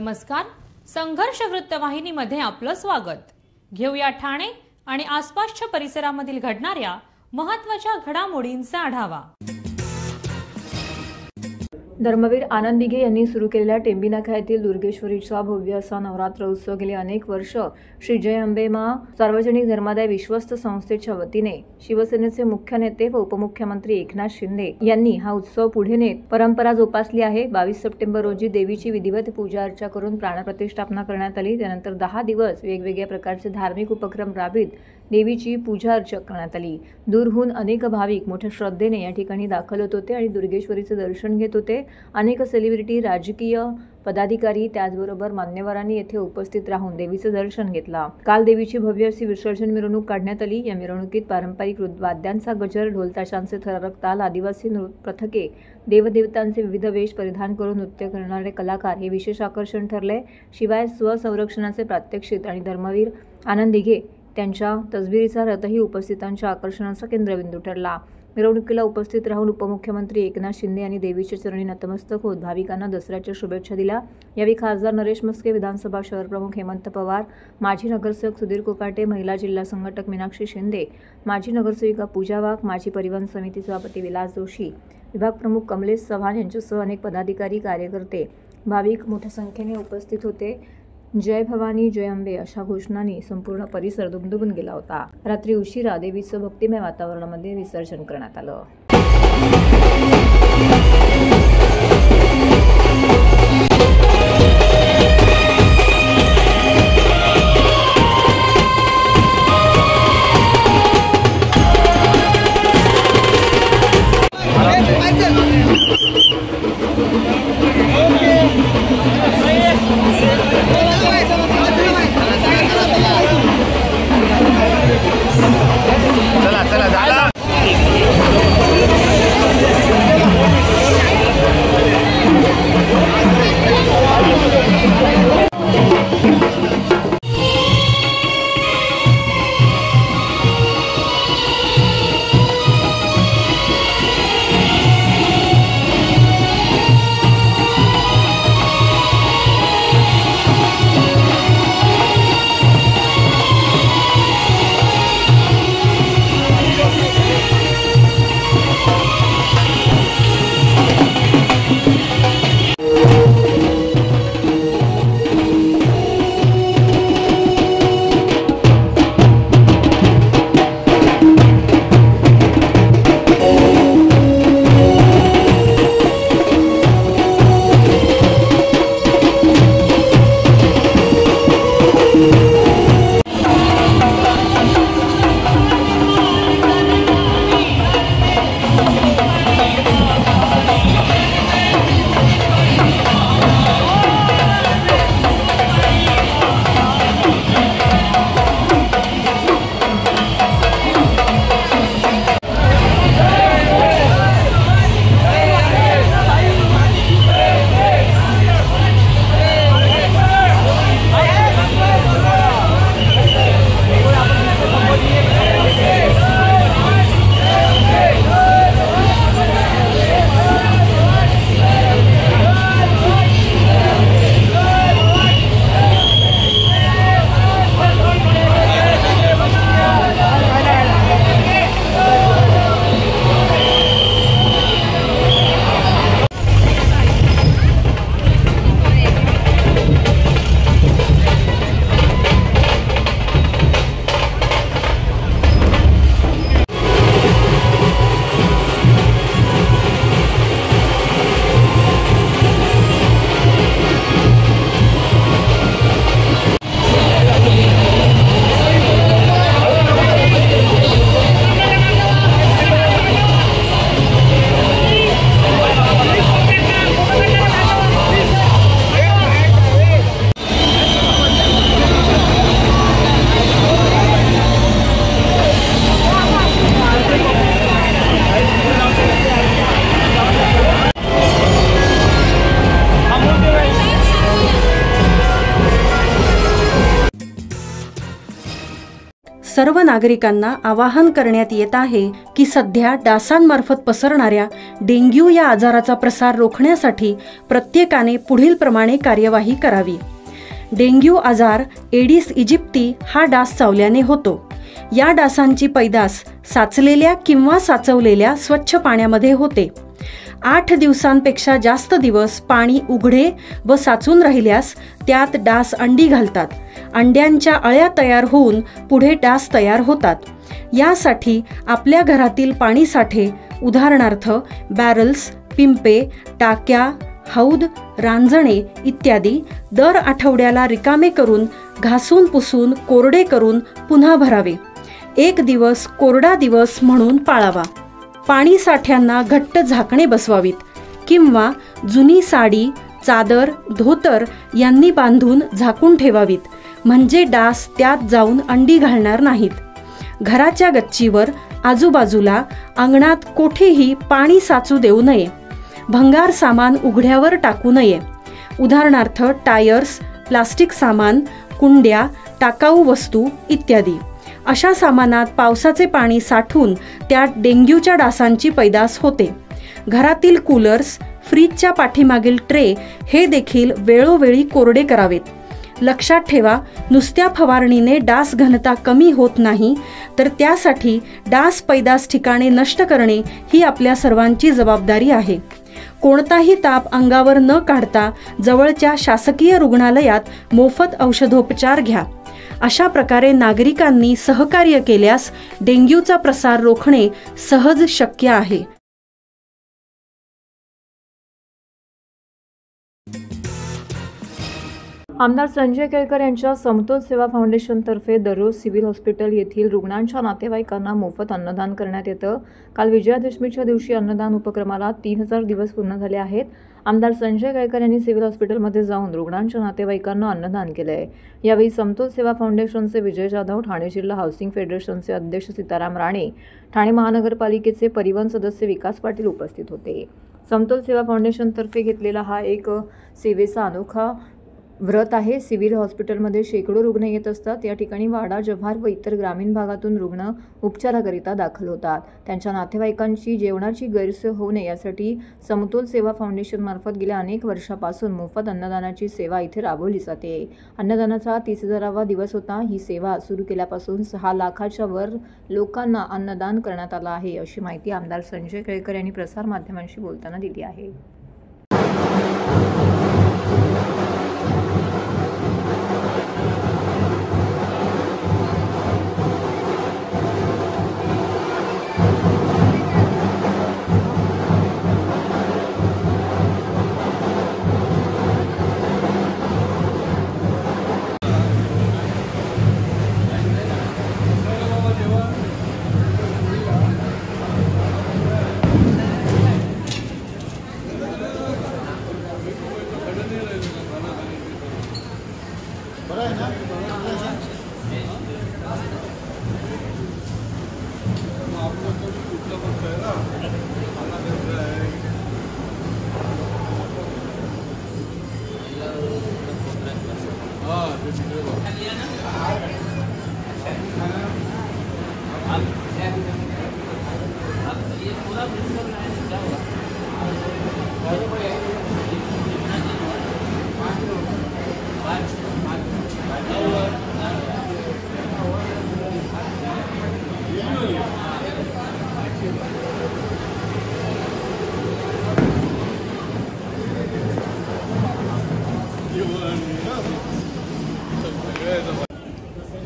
नमस्कार, संघर्ष वृत्तवाहिनीमध्ये आपलं स्वागत। घेऊया ठाणे आणि आसपासच्या परिसरामधील घडणाऱ्या महत्त्वाच्या घडामोडींचा आढावा। धर्मवीर आनंद दिघे यांनी सुरू केलेल्या टेंबिनाका येथील दुर्गेश्वरीचा भव्य असा नवरात्र उत्सव गेली अनेक वर्ष श्री जय अंबे मां सार्वजनिक धर्मादाय विश्वस्त संस्थेच्या वतीने शिवसेनेचे मुख्य नेते व उपमुख्यमंत्री एकनाथ शिंदे यांनी हा उत्सव पुढे नेत परंपरा जोपासली आहे। 22 सप्टेंबर रोजी देवीची विधिवत पूजा अर्चा करून प्राणप्रतिष्ठापना करण्यात आली। त्यानंतर 10 दिवस वेगवेगळ्या प्रकारचे धार्मिक उपक्रम राबवित देवीची पूजा अर्चा करण्यात आली। दूरहून अनेक भाविक मोठ्या श्रद्धेने या ठिकाणी दाखल होत होते आणि दुर्गेश्वरीचे दर्शन घेत होते। अनेक सेलिब्रिटी, राजकीय पदाधिकारी त्याचबरोबर मान्यवरांनी येथे उपस्थित राहून देवीचे दर्शन घेतला। काल देवीची भव्य अशी विसर्जन मिरवणूक काढण्यात आली। या मिरवणुकीत पारंपरिक वाद्यांचा गजर, ढोल ताशांचे थरारक ताल, आदिवासी पथके, देवदेवतांचे विविध वेश परिधान करून नृत्य करणारे कलाकार हे विशेष आकर्षण ठरले। शिवाय स्वसंरक्षणाचे प्रात्यक्षिक आणि धर्मवीर आनंद दिघे त्यांच्या तसबिरीचा रथही उपस्थितांच्या आकर्षणाचा केंद्रबिंदू ठरला। मिरवणुकीला उपस्थित राहून उपमुख्यमंत्री एकनाथ शिंदे यांनी देवीच्या चरणी नतमस्तक होत भाविकांना दसऱ्याच्या शुभेच्छा दिल्या। यावेळी खासदार नरेश मस्के, विधानसभा शहर प्रमुख हेमंत पवार, माजी नगरसेवक सुधीर कोकाटे, महिला जिल्हा संघटक मीनाक्षी शिंदे, माजी नगरसेविका पूजा वाघ, माजी परिवहन समिती सभापती विलास जोशी, विभाग प्रमुख कमलेश चव्हाण यांच्यासह अनेक पदाधिकारी, कार्यकर्ते, भाविक मोठ्या संख्येने उपस्थित होते। जय भवानी, जय अंबे अशा घोषणांनी संपूर्ण परिसर दुमदुमून गेला होता। रात्री उशिरा देवीचं भक्तिमय वातावरणामध्ये विसर्जन करण्यात आलं। चला चला झाला। सर्व नागरिकांना आवाहन करण्यात येत आहे की सध्या डासांमार्फत पसरणाऱ्या डेंग्यू या आजाराचा प्रसार रोखण्यासाठी प्रत्येकाने पुढील प्रमाणे कार्यवाही करावी। डेंग्यू आजार एडिस इजिप्ती हा डास चावल्याने होतो। या डासांची पैदास साचलेल्या किंवा साचवलेल्या स्वच्छ पाण्यामध्ये होते। 8 दिवसांपेक्षा जास्त दिवस पाणी उघडे व साचून राहिल्यास त्यात डास अंडी घालतात। अंड्यांच्या अळ्या तयार होऊन पुढे डास तयार होतात। यासाठी आपल्या घरातील पाणीसाठे उदाहरणार्थ बॅरल्स, पिंपे, टाक्या, हौद, रांजणे इत्यादी दर आठवड्याला रिकामे करून घासून पुसून कोरडे करून पुन्हा भरावे। 1 दिवस कोरडा दिवस म्हणून पाळावा। पाणी साठ्यांना घट्ट झाकणे बसवावीत किंवा जुनी साडी, चादर, धोतर यांनी बांधून झाकून ठेवावीत, म्हणजे डास त्यात जाऊन अंडी घालणार नाहीत। घराच्या गच्चीवर, आजूबाजूला, अंगणात कोठेही पाणी साचू देऊ नये। भंगार सामान उघड्यावर टाकू नये, उदाहरणार्थ टायर्स, प्लास्टिक सामान, कुंड्या, टाकाऊ वस्तू इत्यादी। अशा सामानात पावसाचे पाणी साठून त्यात डेंग्यूच्या डासांची पैदास होते। घरातील कूलर्स, फ्रीजच्या पाठीमागील ट्रे हे देखील वेळोवेळी कोरडे करावेत। लक्षात ठेवा, नुसत्या फवारणीने डास घनता कमी होत नाही, तर त्यासाठी डास पैदास ठिकाणे नष्ट करणे ही आपल्या सर्वांची जबाबदारी आहे। कोणताही ताप अंगावर न काढता जवळच्या शासकीय रुग्णालयात मोफत औषधोपचार घ्या। अशा प्रकारे नागरिकांनी सहकार्य केल्यास डेंग्यूचा प्रसार रोखणे सहज शक्य आहे। आमदार संजय केळकर यांच्या समतोल सेवा फाउंडेशनतर्फे दररोज सिव्हिल हॉस्पिटल येथील रुग्णांच्या नातेवाईकांना मोफत अन्नदान करण्यात येतं। काल विजयादशमीच्या दिवशी अन्नदान उपक्रमाला 3000 दिवस पूर्ण झाले आहेत। आमदार संजय केळकर यांनी सिव्हिल हॉस्पिटलमध्ये जाऊन रुग्णांच्या नातेवाईकांना अन्नदान केले आहे। यावेळी समतोल सेवा फाउंडेशनचे विजय जाधव, ठाणे जिल्हा हाऊसिंग फेडरेशनचे अध्यक्ष सीताराम राणे, ठाणे महानगरपालिकेचे परिवहन सदस्य विकास पाटील उपस्थित होते। समतोल सेवा फाउंडेशनतर्फे घेतलेला हा एक सेवेचा अनोखा व्रत आहे। सिव्हिल हॉस्पिटलमध्ये शेकडो रुग्ण येत असतात। या ठिकाणी वाडा, जव्हार व इतर ग्रामीण भागातून रुग्ण उपचाराकरिता दाखल होतात। त्यांच्या नातेवाईकांची जेवणाची गैरसोय होऊ नये यासाठी समतोल सेवा फाउंडेशनमार्फत गेल्या अनेक वर्षापासून मोफत अन्नदानाची सेवा इथे राबवली जाते। अन्नदानाचा 30,000वा दिवस होता। ही सेवा सुरू केल्यापासून 6 लाखाच्या वर लोकांना अन्नदान करण्यात आलं आहे, अशी माहिती आमदार संजय केळकर यांनी प्रसारमाध्यमांशी बोलताना दिली आहे।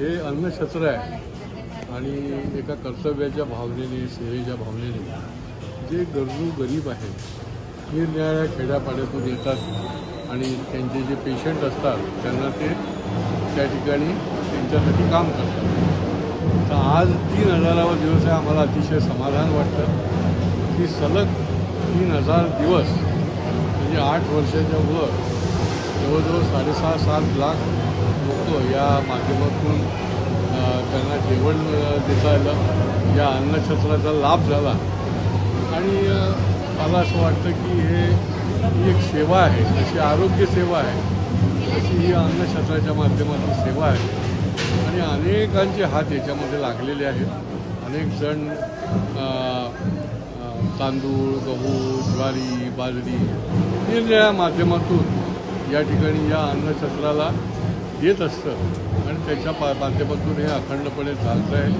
हे अन्नछत्र आहे आणि एका कर्तव्याच्या भावनेने, सेवेच्या भावनेने जे गरजू गरीब आहेत, निरनिराळ्या खेड्यापाड्यातून येतात आणि त्यांचे जे पेशंट असतात त्यांना ते त्या ठिकाणी त्यांच्यासाठी काम करतात। तर आज 3000वा दिवस आहे। आम्हाला अतिशय समाधान वाटतं की सलग 3000 दिवस म्हणजे 8 वर्षाच्या वर जवळजवळ 6.5-7 लाख लोक या माध्यमातून त्यांना जेवण देता आलं, या अन्नछत्राचा लाभ झाला। आणि मला असं वाटतं की ही एक सेवा आहे, जशी आरोग्य सेवा आहे तशी ही अन्नछत्राच्या माध्यमातून सेवा आहे। आणि अनेकांचे हात याच्यामध्ये लागलेले आहेत. अनेक जण तांदूळ, गहू, ज्वारी, बाजरी निरनिराळ्या माध्यमातून या ठिकाणी या अन्नछत्राला देत असतं आणि त्याच्या माध्यमातून हे अखंडपणे चालतं आहे.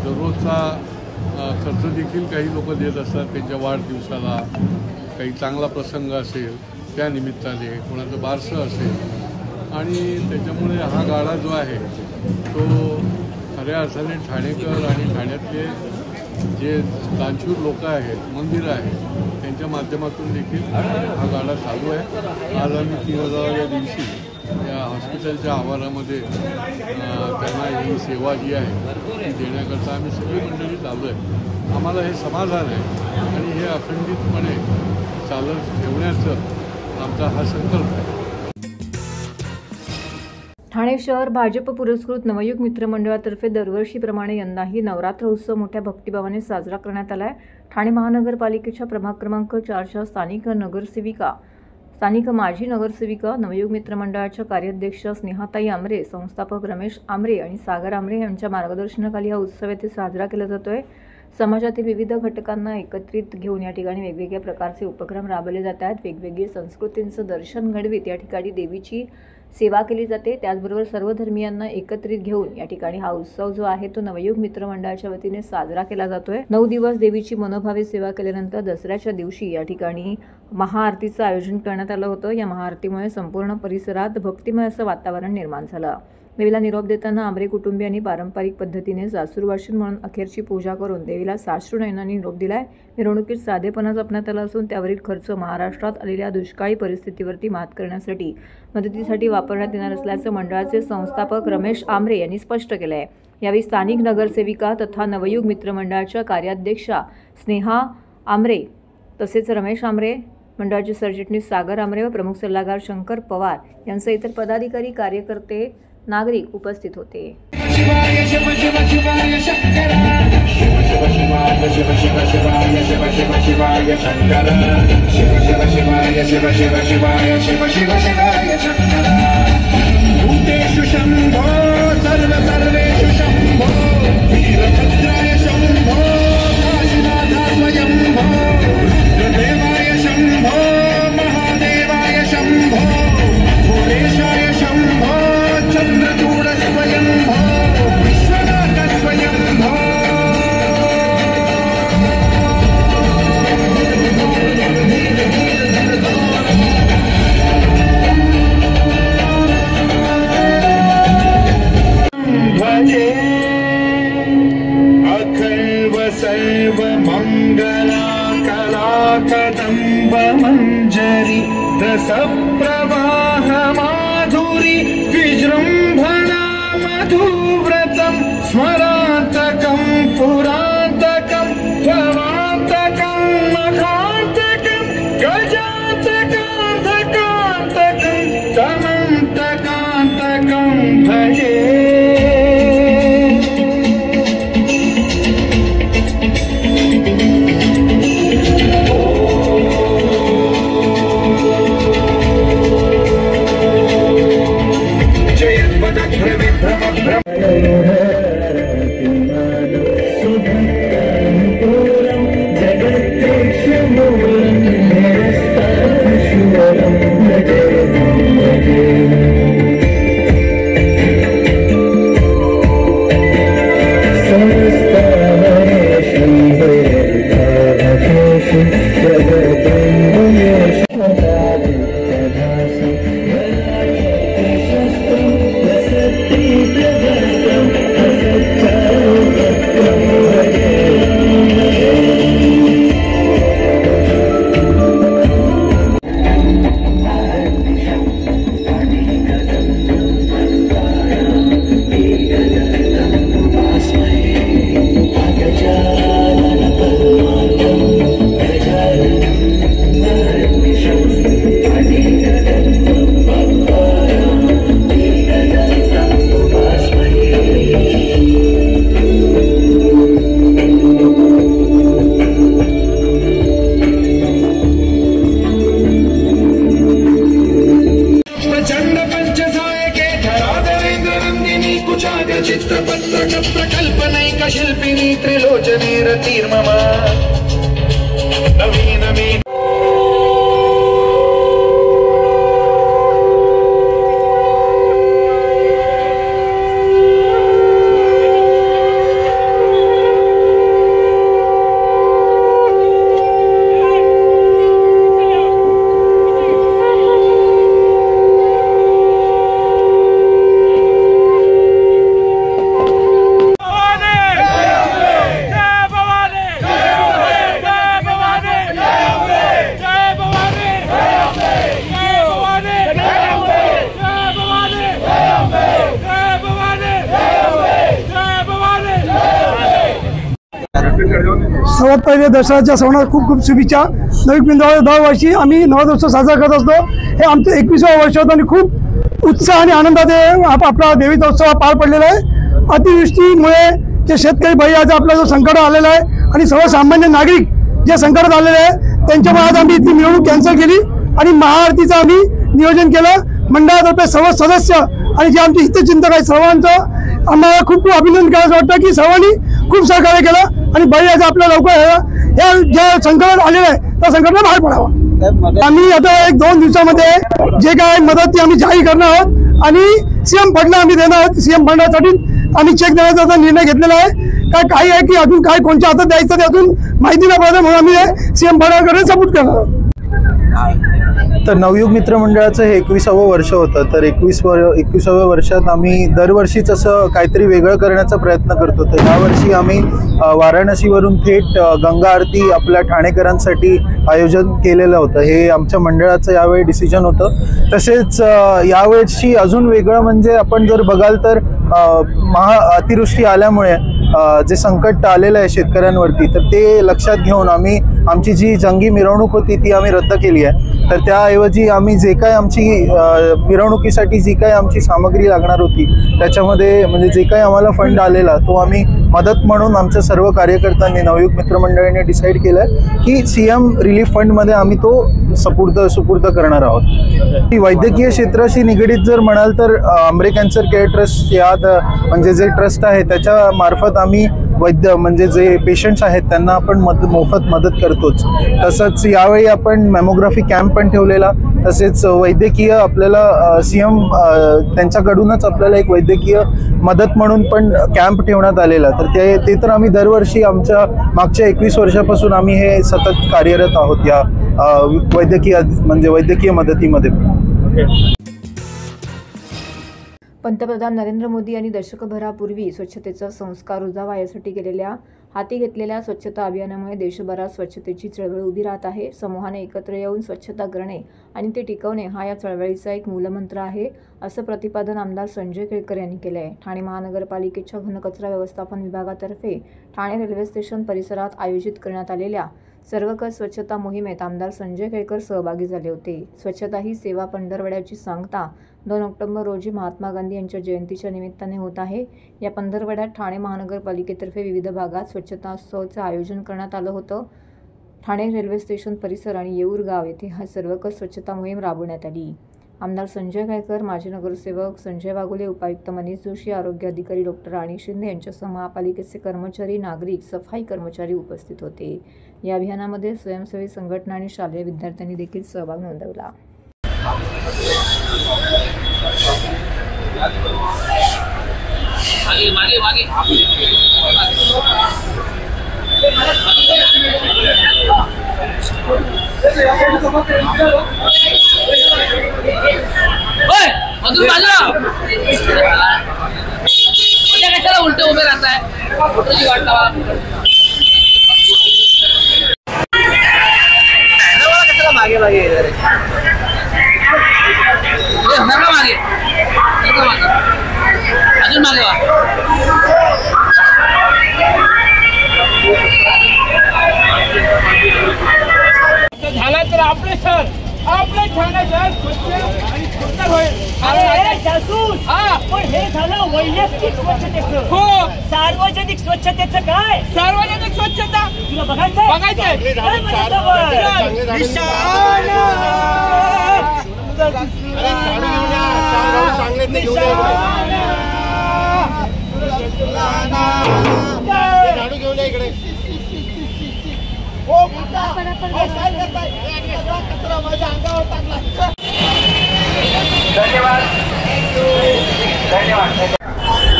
दररोजचा खर्च देखील काही लोक देत असतात. त्यांच्या वाढदिवसाला, काही चांगला प्रसंग असेल त्या निमित्ताने, कोणाचं बारसं असेल आणि त्याच्यामुळे हा गाडा जो आहे तो खऱ्या अर्थाने ठाणेकर आणि ठाण्यातले जे दानशूर लोक आहेत, मंदिरं आहेत, त्यांच्या माध्यमातून देखील हा गाडा चालू आहे. आज आम्ही 3000व्या दिवशी या हॉस्पिटलच्या आवारामध्ये त्यांना ही सेवा जी आहे ती देण्याकरता आम्ही सगळी मंडळी चालू आहे. आम्हाला हे समाधान आहे आणि हे अखंडितपणे चालत ठेवण्याचं आमचा हा संकल्प आहे. ठाणे शहर भाजप पुरस्कृत नवयुग मित्र मंडळातर्फे दरवर्षीप्रमाणे यंदाही नवरात्र उत्सव मोठ्या भक्तिभावाने साजरा करण्यात आला आहे. ठाणे महानगरपालिकेच्या प्रभाग क्रमांक 4च्या स्थानिक माजी नगरसेविका, नवयुग मित्र मंडळाच्या कार्याध्यक्ष स्नेहाताई आमरे, संस्थापक रमेश आमरे आणि सागर आमरे यांच्या मार्गदर्शनाखाली हा उत्सव येथे साजरा केला जातोय. समाजातील विविध घटकांना एकत्रित घेऊन या ठिकाणी वेगवेगळ्या प्रकारचे उपक्रम राबवले जात आहेत. वेगवेगळी संस्कृतींचं दर्शन घडवीत या ठिकाणी देवीची सेवा केली जाते. त्याचबरोबर सर्व धर्मियांना एकत्रित घेऊन या ठिकाणी हा उत्सव जो आहे तो नवयुग मित्र मंडळाच्या वतीने साजरा केला जातोय. 9 दिवस देवीची मनोभावे सेवा केल्यानंतर दसऱ्याच्या दिवशी या ठिकाणी महाआरतीचं आयोजन करण्यात आलं होतं. या महाआरतीमुळे संपूर्ण परिसरात भक्तिमय असं वातावरण निर्माण झालं. देवीला निरोप देताना आमरे कुटुंबियांनी पारंपरिक पद्धतीने सासूरवाशीन म्हणून अखेरची पूजा करून देवीला साश्रू नयनांनी निरोप दिलाय. मिरवणुकीत साधेपणा जपण्यात आला असून त्यावरील खर्च महाराष्ट्रात आलेल्या दुष्काळी परिस्थितीवरती मात करण्यासाठी मदतीसाठी वापरण्यात येणार असल्याचं मंडळाचे संस्थापक रमेश आमरे यांनी स्पष्ट केलं आहे. यावेळी स्थानिक नगरसेविका तथा नवयुग मित्र मंडळाच्या कार्याध्यक्षा स्नेहा आमरे तसेच रमेश आमरे, मंडळाचे सरचिटणीस सागर आमरे व प्रमुख सल्लागार शंकर पवार यांसह इतर पदाधिकारी, कार्यकर्ते, नागरिक उपस्थित होते. शिवाय शिव शिव शिवाय शंकर शिव शिव शिवाय शिव शिव शिवाय शिव शिव शिवाय शंकर शिव शिव शिवाय शिव शिव शिवाय शिव शिव शिवाय शंकर भूतेषु शंभो सर्व सर्वेषु शंभो वीरभद्राय शंभो काशीनाथ स्वयंभो रुद्रदेवाय शंभो महादेवाय शंभो भुवनेशाय शंभो चंद्रचूड स्वयंभो विश्वनाथ स्वयंभो भजे अखिल सर्व मंगला कला कदंब मंजरी रस प्रवाह माधुरी विजृंभणा मधुव्रतं स्मरान्तकं पुरान्तकं भवान्तकं मखान्तकं गजान्तकान्तकान्तकं तमन्तकान्तकं भजे. जय नवीन मी सर्वात पहिले दसऱ्याच्या सणात खूप खूप शुभेच्छा. नवीन पिंपळगाव दरवर्षी आम्ही नवरोत्सव साजरा करत असतो. हे आमचं 21वा वर्ष होतं आणि खूप उत्साह आणि आनंदात आपला देवीचा उत्सव पार पडलेला आहे. अतिवृष्टीमुळे जे शेतकरी भैयाचा आपला जो संकट आलेला आहे आणि सर्वसामान्य नागरिक जे संकटात आलेले आहे त्यांच्यामुळे आज आम्ही ती मिरवणूक कॅन्सल केली आणि महाआरतीचं आम्ही नियोजन केलं. मंडळातर्फे सर्व सदस्य आणि जे आमचे हितचिंतक आहेत सर्वांचं आम्हाला खूप खूप अभिनंदन करायचं वाटतं की सर्वांनी खूप सहकार्य केलं आणि भैयाचं आपल्या लवकर या ज्या संकटात आलेलं आहे त्या संकटाला बाहेर पडावं. आम्ही आता 1-2 दिवसामध्ये जे काय मदत ती आम्ही जाहीर करणार आहोत आणि सीएम फंडला आम्ही देणार आहोत. सीएम फंडासाठी आम्ही चेक देण्याचा निर्णय घेतलेला आहे. काही आहे की अजून काय कोणत्या हातात द्यायचं ते अजून माहिती नाही पडत म्हणून आम्ही सीएम फंडाकडे सपोर्ट करणार आहोत. तर नवयुग मित्र मंडळाचं हे 21वं वर्ष होतं. तर 21व्या वर्षात आम्ही दरवर्षीच असं काहीतरी वेगळं करण्याचा प्रयत्न करतो. तर यावर्षी आम्ही वाराणसीवरून थेट गंगा आरती आपल्या ठाणेकरांसाठी आयोजन केलेलं होतं. हे आमच्या मंडळाचं यावेळी डिसिजन होतं. तसेच यावेळी अजून वेगळं म्हणजे आपण जर बघाल तर अतिवृष्टी आल्यामुळे जे संकट आलेलं आहे शेतकऱ्यांवरती तर ते लक्षात घेऊन आम्ही आमची जी जंगी मिरवणूक होती ती आम्ही रद्द केली आहे. तर त्याऐवजी आम्ही जे काय आमची मिरवणुकीसाठी जी काय आमची सामग्री लागणार होती त्याच्यामध्ये म्हणजे जे काही आम्हाला फंड आलेला तो आम्ही मदत म्हणून आमच्या सर्व कार्यकर्त्यांनी नवयुग मित्रमंडळाने डिसाईड केलं आहे की सीएम रिलीफ फंडमध्ये आम्ही तो सुपूर्द करणार आहोत. वैद्यकीय क्षेत्राशी निगडीत जर म्हणाल तर आंबरे कॅन्सर केअर ट्रस्ट या म्हणजे जे ट्रस्ट आहे त्याच्या मार्फत आम्ही वैद्य म्हणजे जे पेशंट्स आहेत त्यांना आपण मोफत मदत करतोच. तसंच यावेळी आपण मॅमोग्राफी कॅम्प पण ठेवलेला. तसेच वैद्यकीय आपल्याला सीएम त्यांच्याकडूनच आपल्याला एक वैद्यकीय मदत म्हणून पण कॅम्प ठेवण्यात आलेला. तर ते तर आम्ही दरवर्षी आमच्या मागच्या 21 वर्षापासून आम्ही हे सतत कार्यरत आहोत या वैद्यकीय मदतीमध्ये. पंतप्रधान नरेंद्र मोदी यांनी दशकभरापूर्वी स्वच्छतेचा संस्कार रुजावा यासाठी हाती घेतलेल्या स्वच्छता अभियानामुळे देशभरात स्वच्छतेची चळवळ उभी राहत आहे. समूहाने एकत्र येऊन स्वच्छता करणे आणि ते टिकवणे हा या चळवळीचा एक मूलमंत्र आहे, असं प्रतिपादन आमदार संजय केळकर यांनी केले आहे. ठाणे महानगरपालिकेच्या घनकचरा व्यवस्थापन विभागातर्फे ठाणे रेल्वे स्टेशन परिसरात आयोजित करण्यात आलेल्या सर्वकर स्वच्छता मोहिमेत आमदार संजय केळकर सहभागी झाले होते. स्वच्छता ही सेवा पंधरवड्याची सांगता 2 ऑक्टोबर रोजी महात्मा गांधी यांच्या जयंतीच्या निमित्ताने होत आहे. या पंधरवड्यात ठाणे महानगरपालिकेतर्फे विविध भागात स्वच्छता उत्सवाचे आयोजन करण्यात आलं होतं. ठाणे रेल्वे स्टेशन परिसर आणि येऊर गाव येथे हा सर्वकर स्वच्छता मोहीम राबवण्यात आली. आमदार संजय केळकर, माजी नगरसेवक संजय वाघोले, उपायुक्त मनीष जोशी, आरोग्य अधिकारी डॉक्टर राणी शिंदे यांच्यासह महापालिकेचे कर्मचारी, नागरिक, सफाई कर्मचारी उपस्थित होते. या अभियानामध्ये स्वयंसेवी संघटना आणि शालेय विद्यार्थ्यांनी देखील सहभाग नोंदवला. उलटे उभे रहता है मागे मागे अजून मागे झाला तर आपले सर आपल्या ठाण्यात आणि सुंदर होईल. पण हे झालं वैयक्तिक स्वच्छतेचं. हो, सार्वजनिक स्वच्छतेचं काय? सार्वजनिक स्वच्छता तुला बघायचंय काय करताय? हे सगळा कचरा माझ्या अंगावर टाकला. धन्यवाद.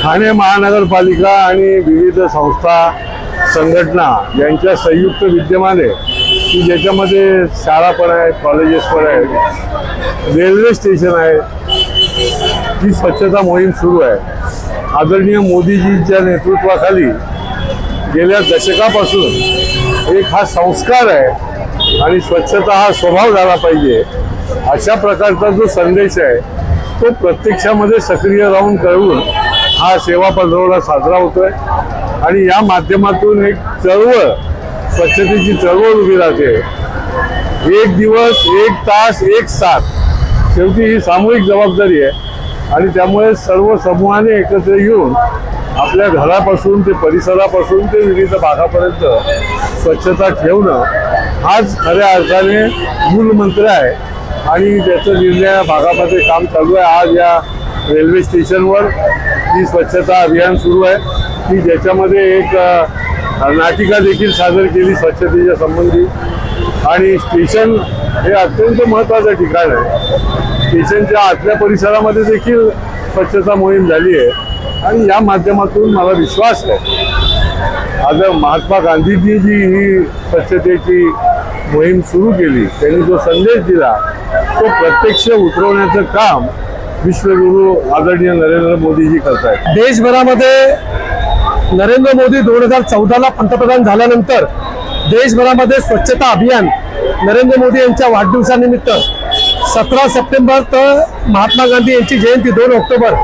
ठाणे महानगरपालिका आणि विविध संस्था संघटना यांच्या संयुक्त विद्यमाने की ज्याच्यामध्ये शाळा पण आहेत, कॉलेजेस पण आहेत, रेल्वे स्टेशन आहे, ही स्वच्छता मोहीम सुरू आहे. आदरणीय मोदीजींच्या नेतृत्वाखाली गेल्या दशकापासून एक हा संस्कार आहे आणि स्वच्छता हा स्वभाव झाला पाहिजे अशा प्रकारचा जो संदेश आहे तो प्रत्यक्षामध्ये सक्रिय राहून कळवून हा सेवा पंधरवडा साजरा होतोय. आणि या माध्यमातून एक चळवळ, स्वच्छतेची चळवळ उभी राहते. एक दिवस, एक तास, एक साथ, शेवटी ही सामूहिक जबाबदारी आहे आणि त्यामुळे सर्व समूहाने एकत्र येऊन आपल्या घरापासून ते परिसरापासून ते विविध भागापर्यंत स्वच्छता ठेवणं हाच खऱ्या अर्थाने मूलमंत्र आहे. आणि त्याचं निर्णय भागामध्ये काम चालू आहे. आज या रेल्वे स्टेशनवर ही स्वच्छता अभियान सुरू आहे की ज्याच्यामध्ये एक नाटिका देखील सादर केली स्वच्छतेच्या संबंधी. आणि स्टेशन हे अत्यंत महत्त्वाचं ठिकाण आहे. स्टेशनच्या आतल्या परिसरामध्ये देखील स्वच्छता मोहीम झाली आहे आणि या माध्यमातून मला विश्वास आहे आज महात्मा गांधीजी जी ही स्वच्छतेची मोहीम सुरू केली, त्यांनी जो संदेश दिला तो प्रत्यक्ष उतरवण्याचं काम विश्वगुरु आदरणीय नरेंद्र मोदीजी करत आहेत. देशभरामध्ये नरेंद्र मोदी 2014ला पंतप्रधान झाल्यानंतर देशभरामध्ये स्वच्छता अभियान नरेंद्र मोदी यांच्या वाढदिवसानिमित्त 17 सप्टेंबर तर महात्मा गांधी यांची जयंती 2 ऑक्टोबर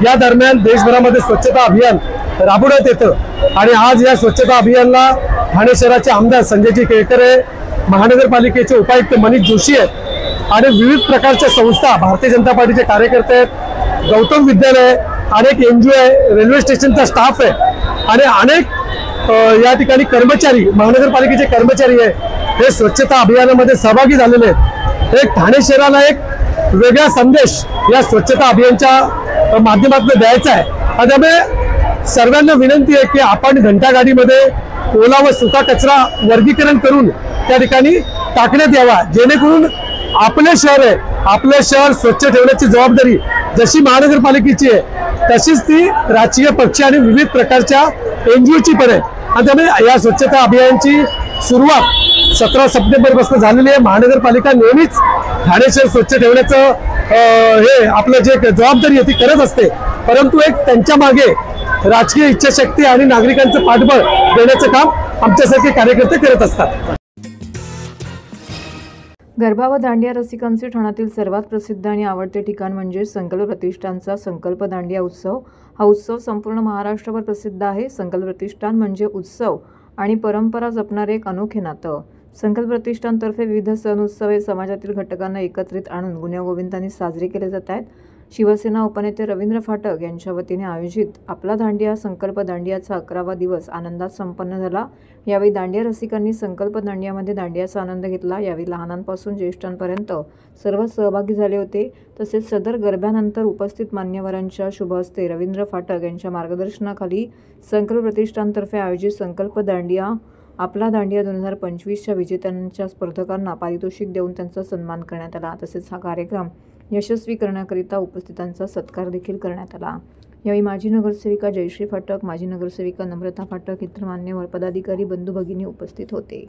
या दरम्यान देशभरामध्ये स्वच्छता अभियान राबवण्यात येतं. आणि आज या स्वच्छता अभियानला ठाणे शहराचे आमदार संजयजी केळकर, महानगरपालिकेचे उपायुक्त मनीष जोशी आहेत आणि विविध प्रकारच्या संस्था, भारतीय जनता पार्टीचे कार्यकर्ते आहेत, गौतम विद्यालय, अनेक NGO आहे, रेल्वे स्टेशनचा स्टाफ आहे आणि अनेक या ठिकाणी कर्मचारी, महानगरपालिकेचे कर्मचारी आहे, हे स्वच्छता अभियानामध्ये सहभागी झालेले आहेत. एक ठाणे शहराला एक वेगळा संदेश या स्वच्छता अभियानच्या माध्यमातून द्यायचा आहे. आणि त्यामुळे सर्वांना विनंती आहे की आपण घंटागाडीमध्ये ओला व सुका कचरा वर्गीकरण करून त्या ठिकाणी टाकण्यात यावा, जेणेकरून आपले शहर आहे, आपले शहर स्वच्छ ठेवण्याची जबाबदारी जशी महानगरपालिकेची आहे तशीच ती राजकीय पक्ष आणि विविध प्रकारच्या NGOची पण आहे. आणि त्यामुळे या स्वच्छता अभियानाची सुरुवात 17 सप्टेंबरपासून झालेली आहे. महानगरपालिका नेहमीच ठाणे शहर स्वच्छ ठेवण्याचं हे आपलं जे जबाबदारी आहे ती करत असते, परंतु एक त्यांच्या मागे राजकीय इच्छाशक्ती आणि नागरिकांचं पाठबळ देण्याचं काम आमच्यासारखे कार्यकर्ते करत असतात. गरबा व दांडिया रसिकांचे ठाण्यातील सर्वात प्रसिद्ध आणि आवडते ठिकाण म्हणजे संकल्प प्रतिष्ठानचा संकल्प दांडिया उत्सव. हा उत्सव संपूर्ण महाराष्ट्रभर प्रसिद्ध आहे. संकल्प प्रतिष्ठान म्हणजे उत्सव आणि परंपरा जपणारे एक अनोखे नातं. संकल्प प्रतिष्ठानतर्फे विविध सण उत्सव हे समाजातील घटकांना एकत्रित आणून गुण्यागोविंदांनी साजरे केले जात आहेत. शिवसेना उपनेते रवींद्र फाटक यांच्या वतीने आयोजित आपला दांडिया संकल्प दांडियाचा 11वा दिवस आनंदात संपन्न झाला. यावेळी दांडिया रसिकांनी संकल्प दांडियामध्ये दांडियाचा आनंद घेतला. यावेळी लहानांपासून ज्येष्ठांपर्यंत सर्व सहभागी झाले होते. तसेच सदर गरब्यानंतर उपस्थित मान्यवरांच्या शुभ हस्ते रवींद्र फाटक यांच्या मार्गदर्शनाखाली संकल्प प्रतिष्ठानतर्फे आयोजित संकल्प दांडिया आपला दांडिया 2025च्या विजेत्यांच्या स्पर्धकांना पारितोषिक देऊन त्यांचा सन्मान करण्यात आला. तसेच हा कार्यक्रम यशस्वी करण्याकरिता उपस्थितांचा सत्कार देखील करण्यात आला. यावेळी माजी नगरसेविका जयश्री फाटक, माजी नगरसेविका नम्रता फाटक, इतर मान्यवर पदाधिकारी, बंधू भगिनी उपस्थित होते.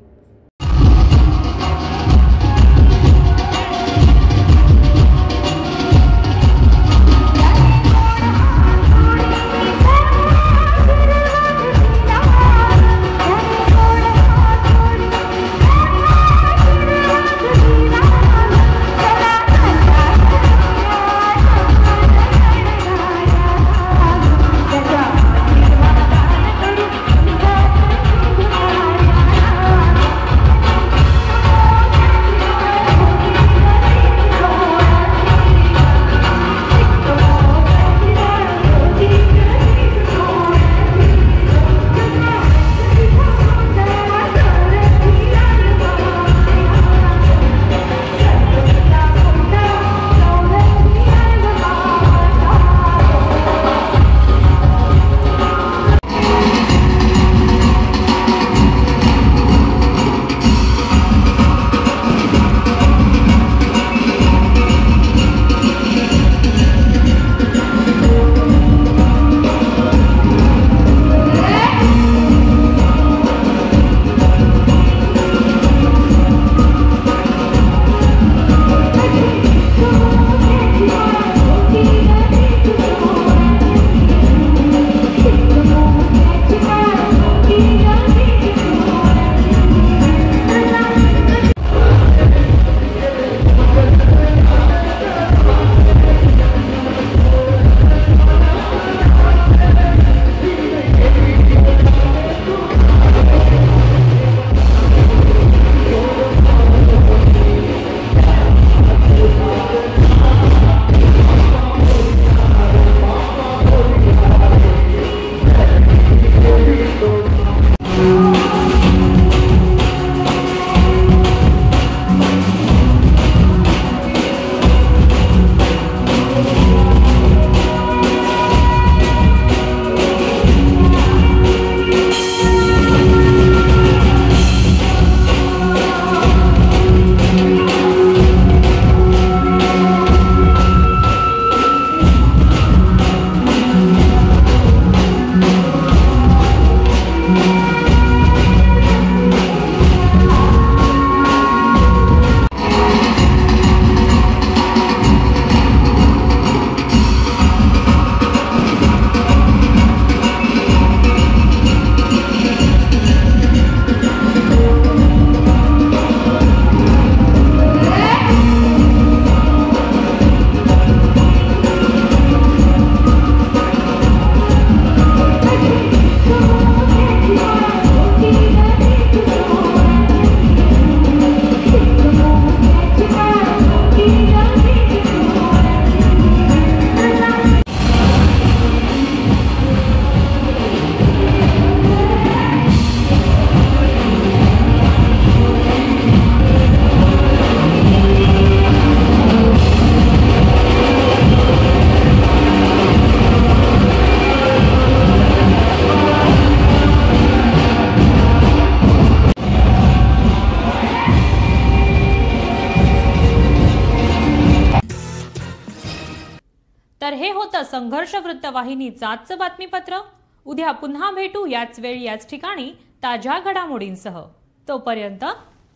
हे होतं संघर्ष वृत्तवाहिनीचं आजचं बातमीपत्र. उद्या पुन्हा भेटू याच वेळी याच ठिकाणी ताज्या घडामोडींसह. तोपर्यंत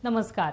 नमस्कार.